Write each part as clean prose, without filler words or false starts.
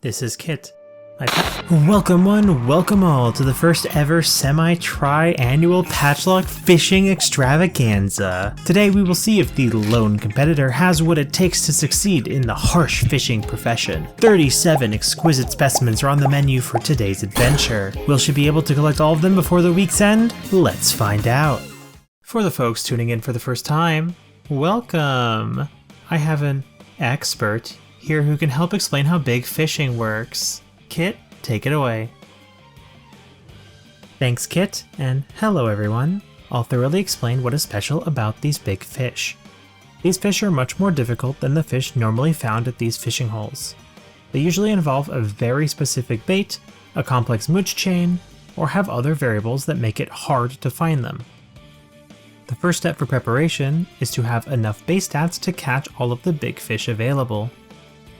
This is Kitt. Welcome one, welcome all to the first ever semi-tri-annual Patchlock fishing extravaganza. Today we will see if the lone competitor has what it takes to succeed in the harsh fishing profession. 37 exquisite specimens are on the menu for today's adventure. Will she be able to collect all of them before the week's end? Let's find out. For the folks tuning in for the first time, welcome. I have an expert here who can help explain how big fishing works. Kitt, take it away. Thanks, Kitt, and hello everyone. I'll thoroughly explain what is special about these big fish. These fish are much more difficult than the fish normally found at these fishing holes. They usually involve a very specific bait, a complex mooch chain, or have other variables that make it hard to find them. The first step for preparation is to have enough base stats to catch all of the big fish available.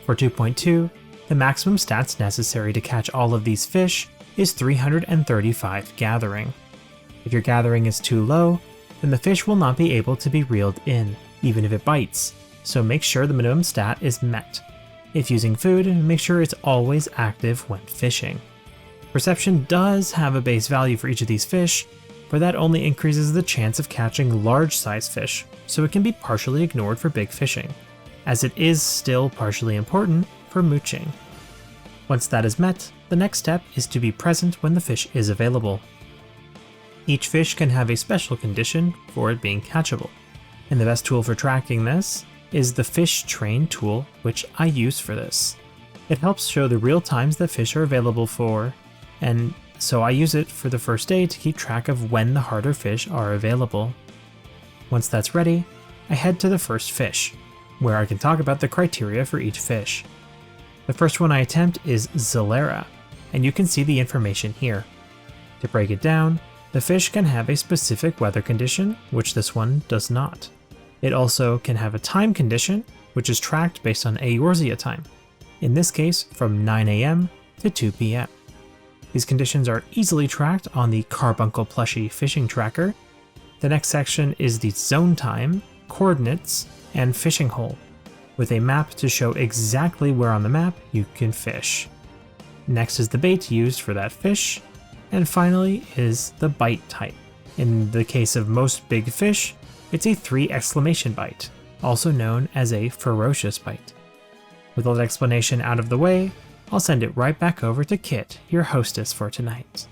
For 2.2, the maximum stats necessary to catch all of these fish is 335 gathering. If your gathering is too low, then the fish will not be able to be reeled in, even if it bites, so make sure the minimum stat is met. If using food, make sure it's always active when fishing. Perception does have a base value for each of these fish, but that only increases the chance of catching large size fish, so it can be partially ignored for big fishing, as it is still partially important for mooching. Once that is met, the next step is to be present when the fish is available. Each fish can have a special condition for it being catchable, and the best tool for tracking this is the fish train tool, which I use for this. It helps show the real times that fish are available for, and so I use it for the first day to keep track of when the harder fish are available. Once that's ready, I head to the first fish, where I can talk about the criteria for each fish. The first one I attempt is Zalera, and you can see the information here. To break it down, the fish can have a specific weather condition, which this one does not. It also can have a time condition, which is tracked based on Eorzea time, in this case from 9 AM to 2 PM. These conditions are easily tracked on the Carbuncle Plushie fishing tracker. The next section is the zone time, coordinates, and fishing hole, with a map to show exactly where on the map you can fish. Next is the bait used for that fish, and finally is the bite type. In the case of most big fish, it's a 3 exclamation bite, also known as a ferocious bite. With all that explanation out of the way, I'll send it right back over to Kitt, your hostess for tonight.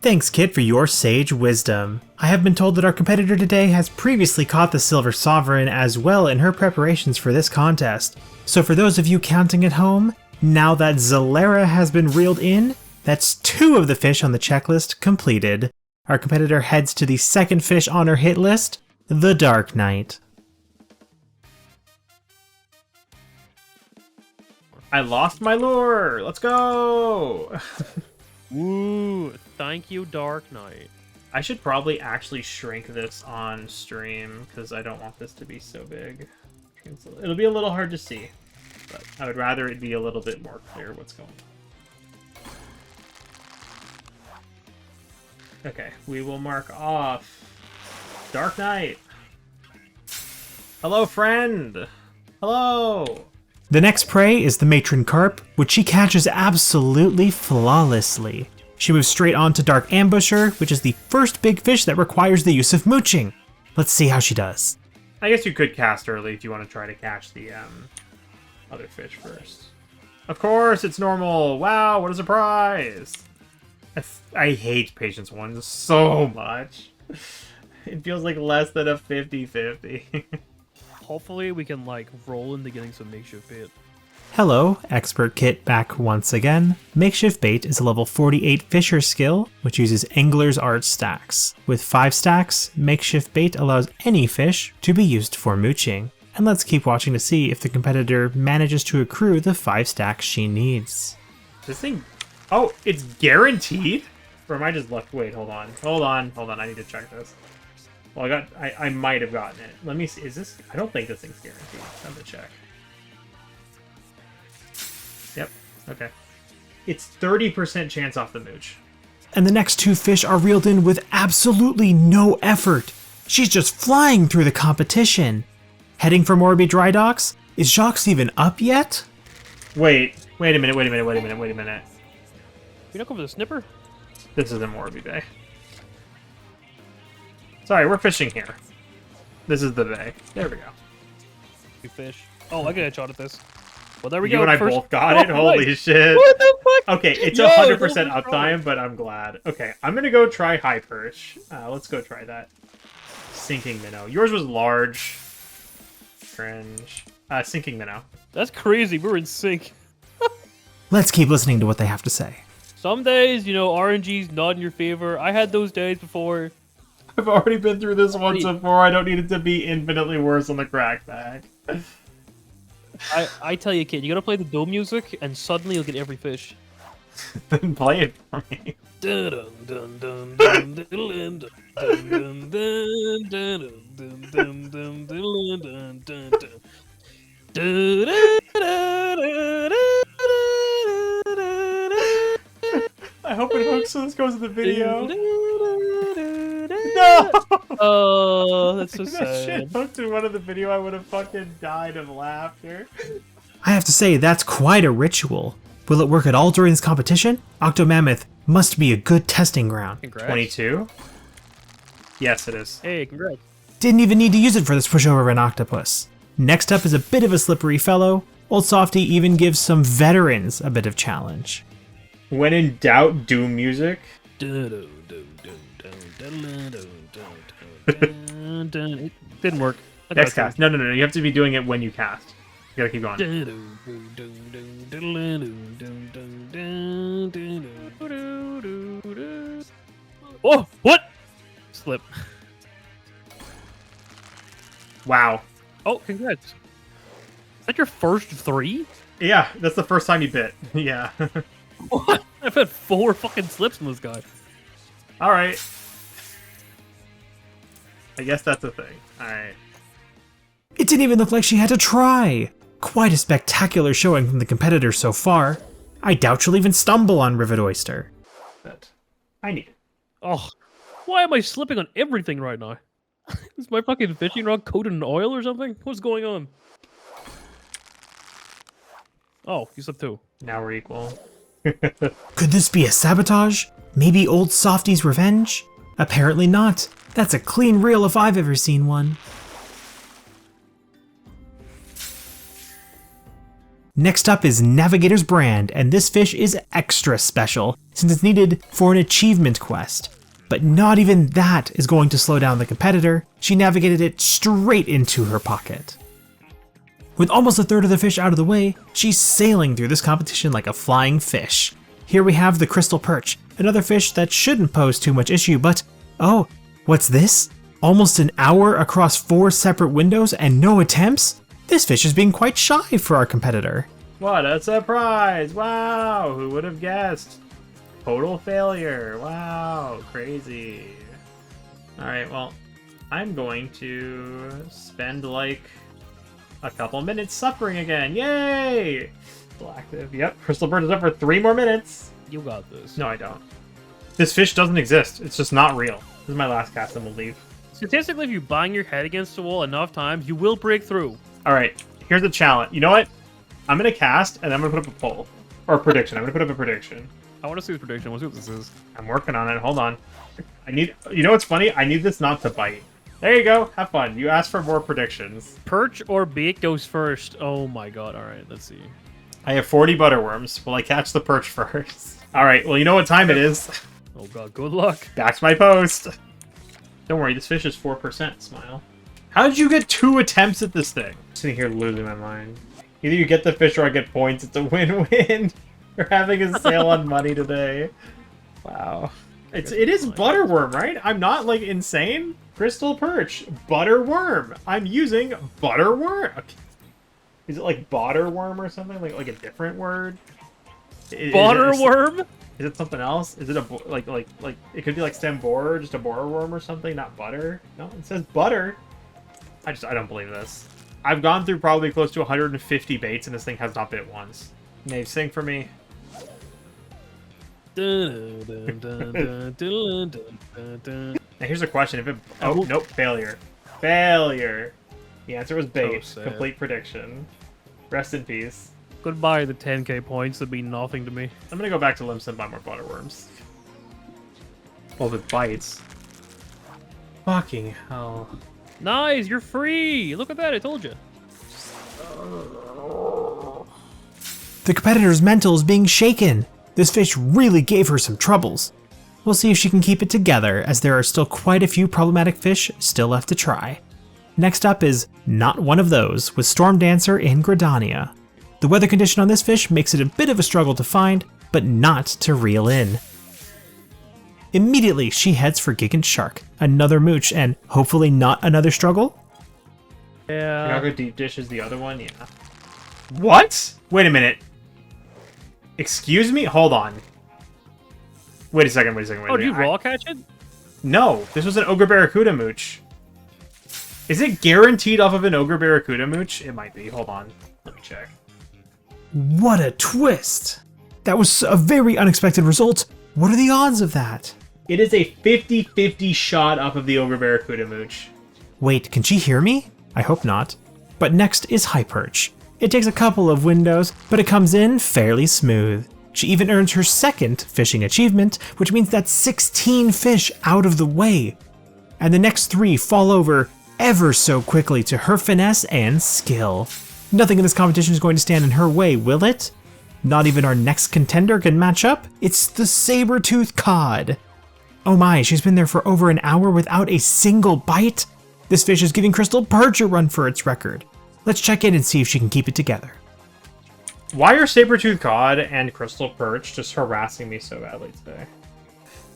Thanks, Kitt, for your sage wisdom. I have been told that our competitor today has previously caught the Silver Sovereign as well in her preparations for this contest. So for those of you counting at home, now that Zalera has been reeled in, that's 2 of the fish on the checklist completed. Our competitor heads to the second fish on her hit list, the Dark Knight. I lost my lure! Let's go! Woo! Thank you, Dark Knight. I should probably actually shrink this on stream, because I don't want this to be so big. It'll be a little hard to see, but I would rather it be a little bit more clear what's going on. Okay, we will mark off Dark Knight. Hello, friend! Hello! The next prey is the matron carp, which she catches absolutely flawlessly. She moves straight on to Dark Ambusher, which is the first big fish that requires the use of mooching. Let's see how she does. I guess you could cast early if you want to try to catch the other fish first. Of course, it's normal. Wow, what a surprise. I hate Patience 1 so much. It feels like less than a 50-50. Hopefully we can, like, roll into getting some makeshift bait. Hello, Expert Kitt back once again. Makeshift Bait is a level 48 Fisher skill, which uses Angler's Art stacks. With 5 stacks, Makeshift Bait allows any fish to be used for mooching. And let's keep watching to see if the competitor manages to accrue the 5 stacks she needs. This thing... Oh, it's guaranteed? Or am I just lucky? Wait, hold on, I need to check this. Well, I might have gotten it. Let me see, is this... I don't think this thing's guaranteed. Time to check. Yep, okay. It's 30% chance off the mooch. And the next 2 fish are reeled in with absolutely no effort. She's just flying through the competition. Heading for Morby Dry Docks? Is Jacques even up yet? Wait, Wait a minute, wait a minute, wait a minute, wait a minute. You not go for the snipper? This isn't Morby Bay. Sorry, we're fishing here. This is the bay. There we go. You fish. Oh, I get a shot at this. Well, there we You go. and I First... both got it? Holy nice. shit. What the fuck? Okay, it's Yo, 100% those are uptime, but I'm glad. Okay, I'm gonna go try high perch. Let's go try that. Sinking minnow. Yours was large. Cringe. Sinking minnow. That's crazy. We're in sync. Let's keep listening to what they have to say. Some days, you know, RNG's not in your favor. I had those days before. I've already been through this once before. I don't need it to be infinitely worse on the crackback. I tell you, kid, you gotta play the dome music, and suddenly you'll get every fish. Then play it for me. I hope it hooks so this goes in the video. No! Oh, that's so If that sad. shit hooked in one of the video, I would have fucking died of laughter. I have to say, that's quite a ritual. Will it work at all during this competition? Octomammoth must be a good testing ground. Congrats. 22? Yes, it is. Hey, congrats. Didn't even need to use it for this pushover of an octopus. Next up is a bit of a slippery fellow. Old Softy even gives some veterans a bit of challenge. When in doubt, doom music. It didn't work. Next cast. No, you have to be doing it when you cast. You gotta keep going. Oh, what? Slip. Wow. Oh, congrats. Is that your first 3? Yeah, that's the first time you bit. Yeah. What? I've had 4 fucking slips from this guy. Alright. I guess that's a thing. Alright. It didn't even look like she had to try. Quite a spectacular showing from the competitors so far. I doubt she'll even stumble on Rivet Oyster. But I need it. Oh, why am I slipping on everything right now? Is my fucking fishing rod coated in oil or something? What's going on? Oh, you slipped too. Now we're equal. Could this be a sabotage? Maybe Old Softy's revenge? Apparently not. That's a clean reel if I've ever seen one. Next up is Navigator's Brand, and this fish is extra special, since it's needed for an achievement quest. But not even that is going to slow down the competitor. She navigated it straight into her pocket. With almost a third of the fish out of the way, she's sailing through this competition like a flying fish. Here we have the crystal perch, another fish that shouldn't pose too much issue, but oh, what's this? Almost an hour across 4 separate windows and no attempts? This fish is being quite shy for our competitor. What a surprise! Wow, who would have guessed? Total failure. Wow, crazy. Alright, well, I'm going to spend like a couple minutes suffering again. Yay! Still active. Yep, Crystal Bird is up for 3 more minutes. You got this. No, I don't. This fish doesn't exist. It's just not real. This is my last cast and we'll leave. Statistically, if you bang your head against the wall enough times, you will break through. Alright, here's the challenge. You know what? I'm going to cast and I'm going to put up a poll. Or a prediction. I'm going to put up a prediction. I want to see his prediction. Let's see what this is. I'm working on it. Hold on. I need... You know what's funny? I need this not to bite. There you go. Have fun. You asked for more predictions. Perch or bait goes first. Oh my god. Alright, let's see. I have 40 butterworms. Will I catch the perch first? Alright, well, you know what time it is. Oh god, good luck. Back to my post. Don't worry, this fish is 4%, Smile. How did you get 2 attempts at this thing? I'm sitting here losing my mind. Either you get the fish or I get points. It's a win-win. We're having a sale on money today. Wow. It is butterworm, right? I'm not, like, insane? Crystal perch. Butterworm. I'm using butterworm. Okay. Is it like botterworm or something? Like a different word? Butterworm? Is it something else? Is it a like it could be like stem borer, just a borer worm or something, not butter? No, it says butter. I don't believe this. I've gone through probably close to 150 baits and this thing has not bit once. Nave, sing for me. Now Now here's a question: if it nope, failure. Failure. The answer was bait. So sad. Complete prediction. Rest in peace. Goodbye, the 10k points that mean nothing to me. I'm gonna go back to Limps and buy more butterworms. Well, with bites. Fucking hell. Nice, you're free! Look at that, I told you. The competitor's mental is being shaken. This fish really gave her some troubles. We'll see if she can keep it together, as there are still quite a few problematic fish still left to try. Next up is Not One of Those with Storm Dancer in Gridania. The weather condition on this fish makes it a bit of a struggle to find, but not to reel in. Immediately, she heads for Gigant Shark, another mooch, and hopefully not another struggle? Yeah. Chicago Deep Dish is the other one, yeah. What? Wait a minute. Excuse me? Hold on. Wait a second, wait a second. Oh, did you raw catch it? No, this was an Ogre Barracuda mooch. Is it guaranteed off of an Ogre Barracuda mooch? It might be. Hold on. Let me check. What a twist! That was a very unexpected result. What are the odds of that? It is a 50-50 shot off of the Ogre Barracuda mooch. Wait, can she hear me? I hope not. But next is High Perch. It takes a couple of windows, but it comes in fairly smooth. She even earns her second fishing achievement, which means that's 16 fish out of the way. And the next 3 fall over ever so quickly to her finesse and skill. Nothing in this competition is going to stand in her way, will it? Not even our next contender can match up? It's the saber-tooth cod. Oh my, she's been there for over an hour without a single bite? This fish is giving Crystal Perch a run for its record. Let's check in and see if she can keep it together. Why are saber-tooth cod and Crystal Perch just harassing me so badly today?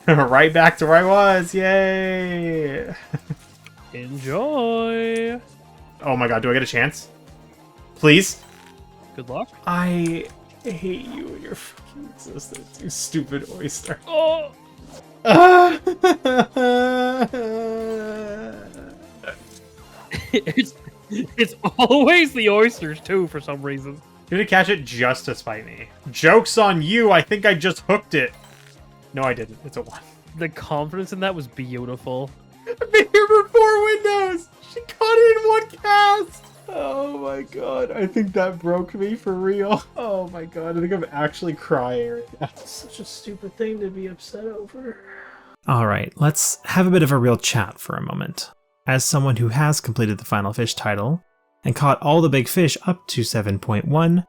Right back to where I was, yay! Enjoy! Oh my god, do I get a chance? Please? Good luck. I hate you and your fucking existence, you stupid oyster. Oh! it's always the oysters, too, for some reason. You're gonna catch it just to spite me. Joke's on you, I think I just hooked it. No, I didn't. It's a 1. The confidence in that was beautiful. I've been here for 4 windows! She caught it in 1 cast! Oh my god, I think that broke me for real. Oh my god, I think I'm actually crying right now. That's such a stupid thing to be upset over. Alright, let's have a bit of a real chat for a moment. As someone who has completed the Final Fish title, and caught all the big fish up to 7.1,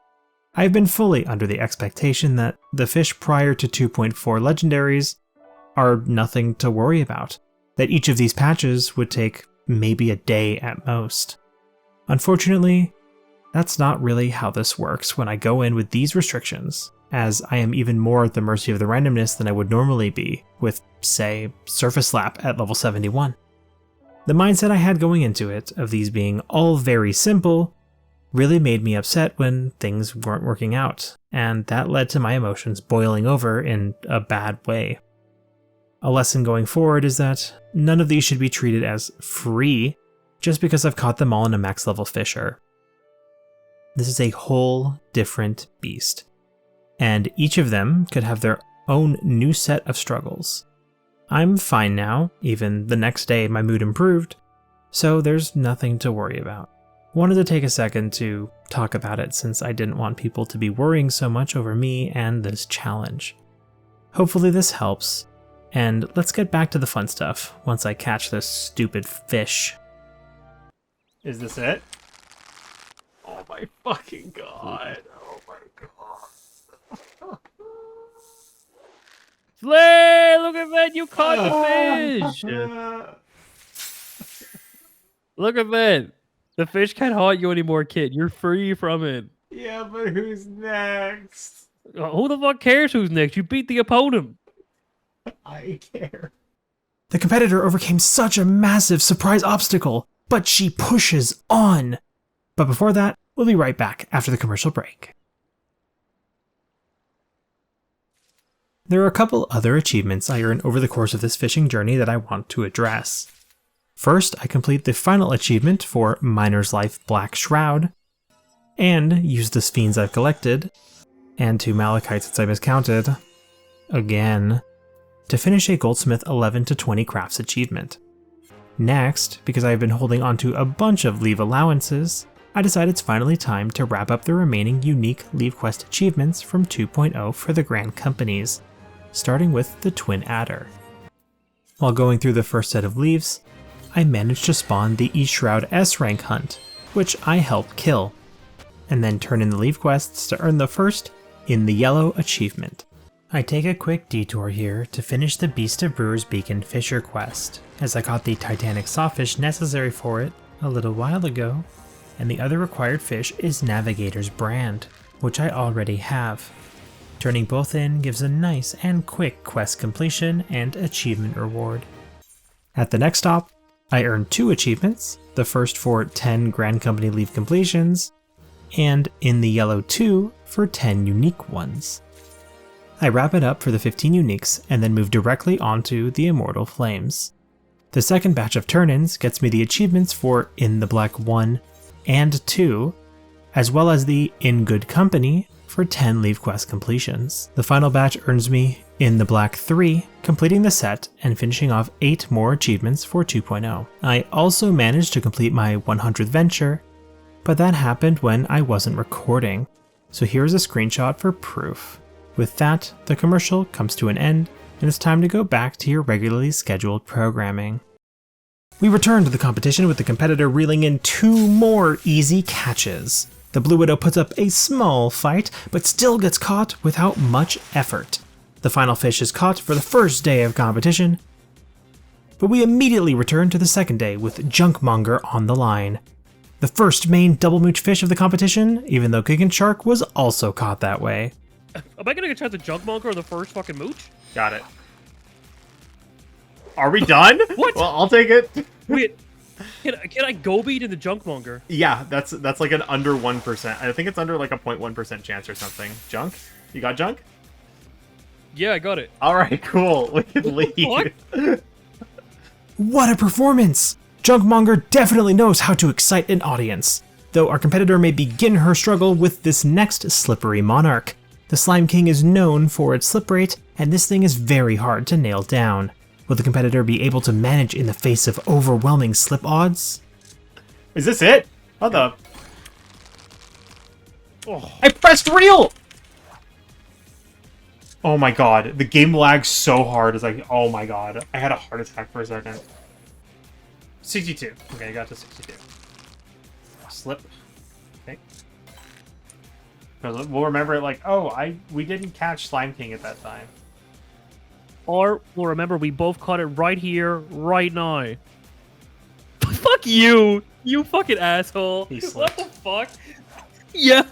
I've been fully under the expectation that the fish prior to 2.4 legendaries are nothing to worry about, that each of these patches would take maybe a day at most. Unfortunately, that's not really how this works when I go in with these restrictions, as I am even more at the mercy of the randomness than I would normally be with, say, Surface Slap at level 71. The mindset I had going into it, of these being all very simple, really made me upset when things weren't working out, and that led to my emotions boiling over in a bad way. A lesson going forward is that none of these should be treated as free just because I've caught them all in a max level fisher. This is a whole different beast, and each of them could have their own new set of struggles. I'm fine now, even the next day my mood improved, so there's nothing to worry about. Wanted to take a second to talk about it since I didn't want people to be worrying so much over me and this challenge. Hopefully this helps, and let's get back to the fun stuff once I catch this stupid fish. Is this it? Oh my fucking god. Oh my god. Slay! Look at that! You caught the fish! Look at that! The fish can't haunt you anymore, Kitt. You're free from it. Yeah, but who's next? Who the fuck cares who's next? You beat the opponent. I care. The competitor overcame such a massive surprise obstacle, but she pushes on. But before that, we'll be right back after the commercial break. There are a couple other achievements I earned over the course of this fishing journey that I want to address. First, I complete the final achievement for Miner's Life Black Shroud, and use the fiends I've collected, and 2 Malachites since I miscounted, again, to finish a Goldsmith 11 to 20 crafts achievement. Next, because I've been holding onto a bunch of leave allowances, I decide it's finally time to wrap up the remaining unique Leave Quest achievements from 2.0 for the Grand Companies, starting with the Twin Adder. While going through the first set of leaves, I managed to spawn the E-Shroud S rank hunt, which I helped kill, and then turn in the Leave Quests to earn the first In the Yellow achievement. I take a quick detour here to finish the Beast of Brewer's Beacon Fisher quest, as I caught the Titanic sawfish necessary for it a little while ago, and the other required fish is Navigator's Brand, which I already have. Turning both in gives a nice and quick quest completion and achievement reward. At the next stop, I earned 2 achievements, the first for 10 Grand Company Leave completions, and In the Yellow 2 for 10 unique ones. I wrap it up for the 15 uniques and then move directly onto the Immortal Flames. The second batch of turn-ins gets me the achievements for In the Black 1 and 2, as well as the In Good Company for 10 Leave Quest completions. The final batch earns me In the Black 3, completing the set and finishing off 8 more achievements for 2.0. I also managed to complete my 100th venture, but that happened when I wasn't recording, so here's a screenshot for proof. With that, the commercial comes to an end, and it's time to go back to your regularly scheduled programming. We return to the competition with the competitor reeling in 2 more easy catches. The Blue Widow puts up a small fight, but still gets caught without much effort. The final fish is caught for the first day of competition, but we immediately return to the second day with Junkmonger on the line. The first main double mooch fish of the competition, even though Kickin' Shark was also caught that way. Am I gonna get a chance to Junkmonger or the first fucking mooch? Got it. Are we done? What? Well, I'll take it. Wait, can I go beat in the Junkmonger? Yeah, that's like an under 1%. I think it's under like a 0.1% chance or something. Junk? You got junk? Yeah, I got it. All right, cool. We can leave. What? What a performance! Junkmonger definitely knows how to excite an audience, though our competitor may begin her struggle with this next slippery monarch. The Slime King is known for its slip rate, and this thing is very hard to nail down. Will the competitor be able to manage in the face of overwhelming slip odds? Is this it? What the? Oh, I pressed reel! Oh my god, the game lags so hard. It's like, oh my god. I had a heart attack for a second. 62. Okay, I got to 62. Slip. Okay. We'll remember it like, oh, we didn't catch Slime King at that time. or we'll remember we both caught it right here, right now. Fuck you! You fucking asshole! He What slipped. the fuck? Yeah.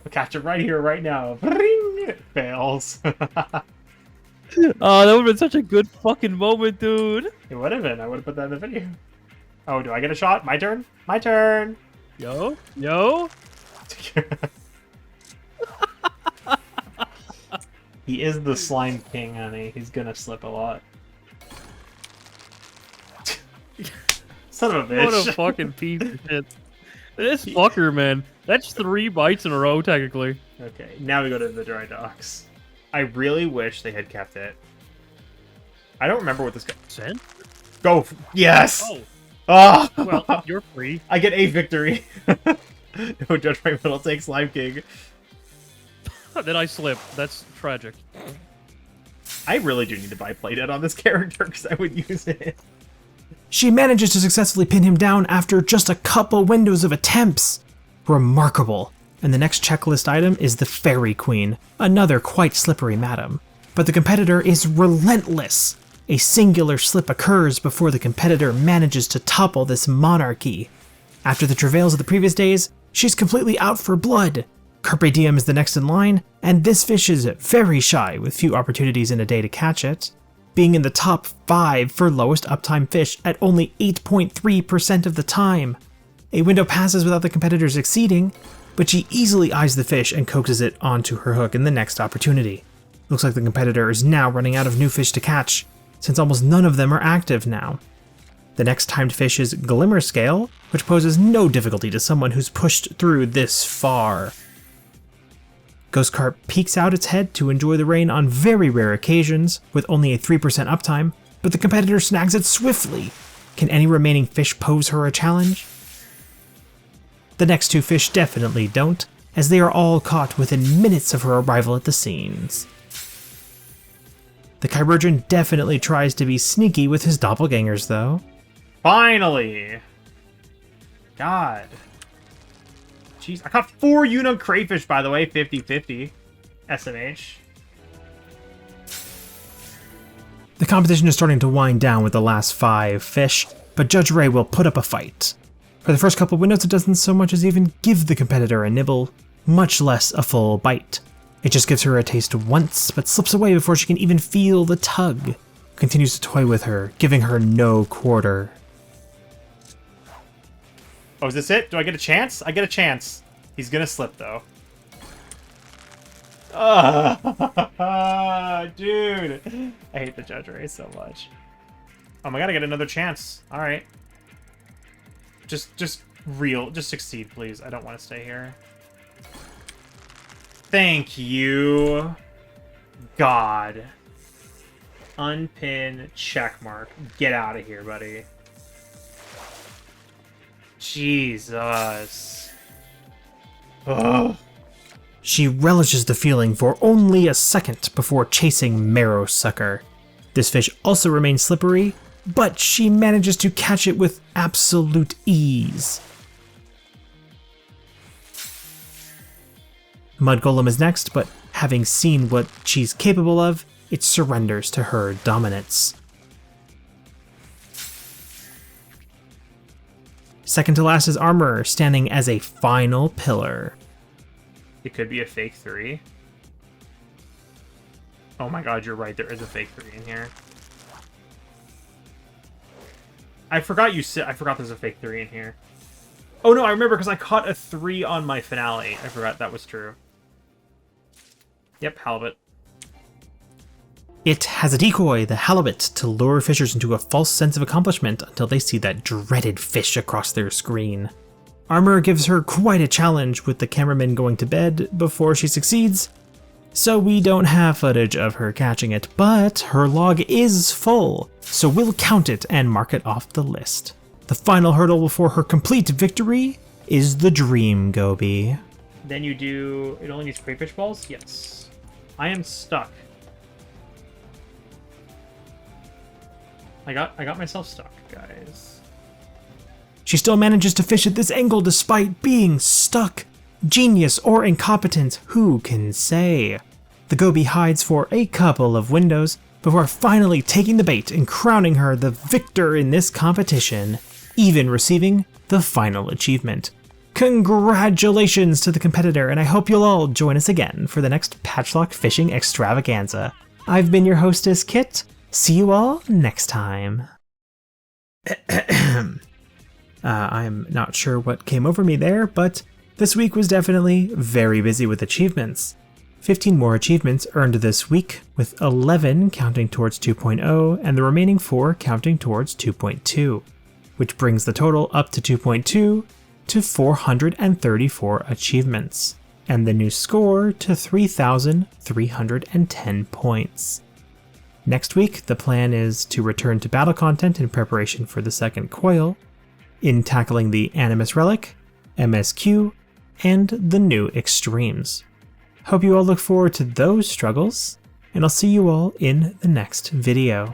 We'll catch it right here, right now. Ring! Fails. Oh, that would've been such a good fucking moment, dude. It would have been. I would have put that in the video. Oh, do I get a shot? My turn? My turn! Yo. He is the Slime King, honey. He's gonna slip a lot. Son of a bitch. What a fucking piece of shit. This fucker, man. That's 3 bites in a row, technically. Okay, now we go to the dry docks. I really wish they had kept it. I don't remember what this guy... Send? Go! Yes! Oh, Oh! well, you're free. I get a victory. No judgment, but I'll take Slime King. Then I slip. That's tragic. I really do need to buy playdead on this character because I would use it. She manages to successfully pin him down after just a couple windows of attempts. Remarkable. And the next checklist item is the Fairy Queen, another quite slippery madam. But the competitor is relentless. A singular slip occurs before the competitor manages to topple this monarchy. After the travails of the previous days, she's completely out for blood. Carpe Diem is the next in line, and this fish is very shy with few opportunities in a day to catch it, being in the top 5 for lowest uptime fish at only 8.3% of the time. A window passes without the competitor succeeding, but she easily eyes the fish and coaxes it onto her hook in the next opportunity. Looks like the competitor is now running out of new fish to catch, since almost none of them are active now. The next timed fish is Glimmer Scale, which poses no difficulty to someone who's pushed through this far. Ghost Carp peeks out its head to enjoy the rain on very rare occasions, with only a 3% uptime, but the competitor snags it swiftly. Can any remaining fish pose her a challenge? The next two fish definitely don't, as they are all caught within minutes of her arrival at the scenes. The chirurgeon definitely tries to be sneaky with his doppelgangers, though. Finally! God. Jeez, I caught 4 Unug crayfish, by the way, 50-50. SMH. The competition is starting to wind down with the last 5 fish, but Judge Ray will put up a fight. For the first couple windows, it doesn't so much as even give the competitor a nibble, much less a full bite. It just gives her a taste once, but slips away before she can even feel the tug. Continues to toy with her, giving her no quarter. Oh, is this it? Do I get a chance? I get a chance. He's gonna slip, though. Dude. I hate the Judge Ray so much. Oh my god, I get another chance. Alright. Just succeed, please. I don't want to stay here. Thank you. God. Unpin checkmark. Get out of here, buddy. Jesus. Ugh. She relishes the feeling for only a second before chasing Marrow Sucker. This fish also remains slippery, but she manages to catch it with absolute ease. Mud Golem is next, but having seen what she's capable of, it surrenders to her dominance. Second to last is Armorer, standing as a final pillar. It could be a fake 3. Oh my god, you're right. There is a fake 3 in here. I forgot there's a fake 3 in here. Oh no, I remember because I caught a 3 on my finale. I forgot that was true. Yep, halibut. It has a decoy, the halibut, to lure fishers into a false sense of accomplishment until they see that dreaded fish across their screen. Armorer gives her quite a challenge with the cameraman going to bed before she succeeds, so we don't have footage of her catching it, but her log is full, so we'll count it and mark it off the list. The final hurdle before her complete victory is the Dream Goby. Then you do... It only needs crayfish balls? Yes. I am stuck. I got myself stuck, guys. She still manages to fish at this angle despite being stuck. Genius or incompetent, who can say? The Goby hides for a couple of windows before finally taking the bait and crowning her the victor in this competition, even receiving the final achievement. Congratulations to the competitor, and I hope you'll all join us again for the next Patchlock Fishing Extravaganza. I've been your hostess, Kitt. See you all next time. I'm not sure what came over me there, but this week was definitely very busy with achievements. 15 more achievements earned this week, with 11 counting towards 2.0 and the remaining 4 counting towards 2.2, which brings the total up to 2.2 to 434 achievements, and the new score to 3,310 points. Next week, the plan is to return to battle content in preparation for the second coil, in tackling the Animus Relic, MSQ, and the new Extremes. Hope you all look forward to those struggles, and I'll see you all in the next video.